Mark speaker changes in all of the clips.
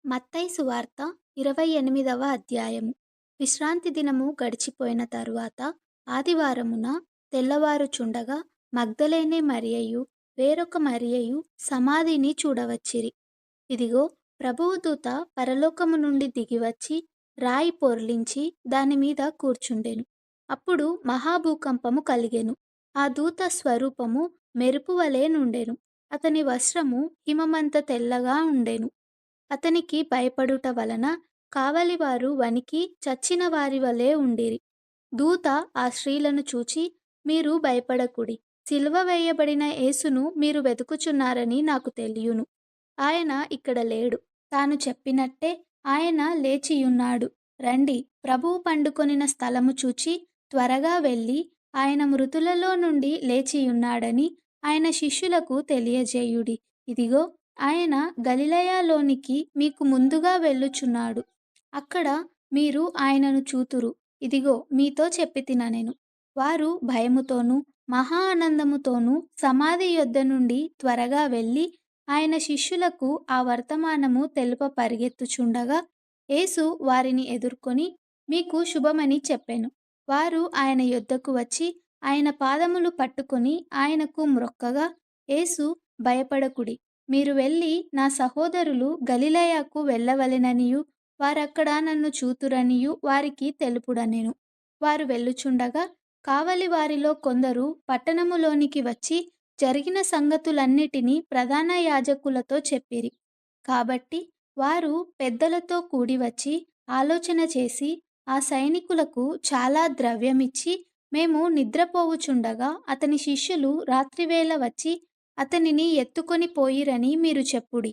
Speaker 1: మత్తయి సువార్త 28వ అధ్యాయము. విశ్రాంతి దినము గడిచిపోయిన తరువాత ఆదివారమున తెల్లవారుచుండగా మగ్దలేనే మరియయు వేరొక మరియయు సమాధిని చూడవచ్చిరి. ఇదిగో, ప్రభువు దూత పరలోకము నుండి దిగివచ్చి రాయి పొర్లించి దానిమీద కూర్చుండెను. అప్పుడు మహాభూకంపము కలిగెను. ఆ దూత స్వరూపము మెరుపువలె నుండెను. అతని వస్త్రము హిమమంత తెల్లగా ఉండెను. అతనికి భయపడుట వలన కావలివారు వణికి చచ్చిన వారి వలె ఉండిరి. దూత ఆ స్త్రీలను చూచి, మీరు భయపడకుడి, సిలువ వేయబడిన యేసును మీరు వెతుకుచున్నారని నాకు తెలియును. ఆయన ఇక్కడ లేడు, తాను చెప్పినట్టే ఆయన లేచియున్నాడు. రండి, ప్రభువు పండుకొనిన స్థలము చూచి త్వరగా వెళ్ళి ఆయన మృతులలో నుండి లేచియున్నాడని ఆయన శిష్యులకు తెలియజేయుడి. ఇదిగో, ఆయన గలిలయలోనికి మీకు ముందుగా వెళ్ళుచున్నాడు. అక్కడ మీరు ఆయనను చూతురు. ఇదిగో, మీతో చెప్పితినెను. వారు భయముతోనూ మహా ఆనందముతోనూ సమాధి యొద్ద నుండి త్వరగా వెళ్ళి ఆయన శిష్యులకు ఆ వర్తమానము తెలుప పరిగెత్తుచుండగా యేసు వారిని ఎదుర్కొని, మీకు శుభమని చెప్పెను. వారు ఆయన యొద్దకు వచ్చి ఆయన పాదములు పట్టుకొని ఆయనకు మ్రొక్కగా, యేసు, భయపడకుడి, మీరు వెళ్ళి నా సహోదరులు గలిలయకు వెళ్ళవలెననియు వారక్కడ నన్ను చూతురనియు వారికి తెలుపుడనెను. వారు వెళ్ళుచుండగా కావలి వారిలో కొందరు పట్టణములోనికి వచ్చి జరిగిన సంగతులన్నిటినీ ప్రధాన యాజకులతో చెప్పిరి. కాబట్టి వారు పెద్దలతో కూడి వచ్చి ఆలోచన చేసి ఆ సైనికులకు చాలా ద్రవ్యమిచ్చి, మేము నిద్రపోవుచుండగా అతని శిష్యులు రాత్రివేళ వచ్చి అతనిని ఎత్తుకొని పోయిరని మీరు చెప్పుడి.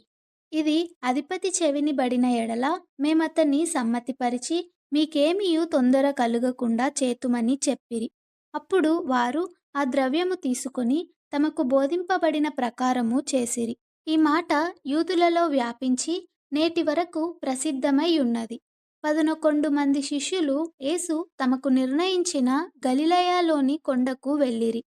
Speaker 1: ఇది అధిపతి చెవిని బడిన ఎడల మేమతన్ని సమ్మతిపరిచి మీకేమియు తొందర కలుగకుండా చేతుమని చెప్పిరి. అప్పుడు వారు ఆ ద్రవ్యము తీసుకొని తమకు బోధింపబడిన ప్రకారము చేసిరి. ఈ మాట యూదులలో వ్యాపించి నేటి వరకు ప్రసిద్ధమై ఉన్నది. 11 మంది శిష్యులు యేసు తమకు నిర్ణయించిన గలిలయలోని కొండకు వెళ్ళిరి.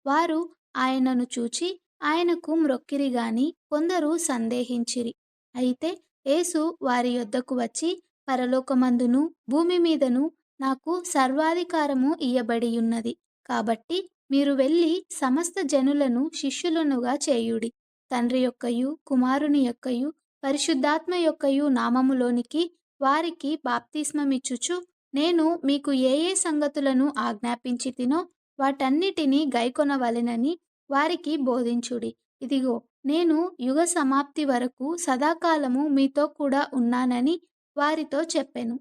Speaker 1: వారు ఆయనను చూచి ఆయనకు మ్రొక్కిరి గాని కొందరు సందేహించిరి. అయితే యేసు వారి యొద్దకు వచ్చి, పరలోకమందును భూమి మీదను నాకు సర్వాధికారము ఇయ్యబడియున్నది. కాబట్టి మీరు వెళ్ళి సమస్త జనులను శిష్యులనుగా చేయుడి. తండ్రి యొక్కయు కుమారుని యొక్కయు పరిశుద్ధాత్మ యొక్కయు నామములోనికి వారికి బాప్తిస్మమిచ్చుచు, నేను మీకు ఏ ఏ సంగతులను ఆజ్ఞాపించితినో వాటన్నిటినీ గైకొనవలెనని వారికి బోధించుడి. ఇదిగో, నేను యుగ సమాప్తి వరకు సదాకాలము మీతో కూడా ఉన్నానని వారితో చెప్పెను.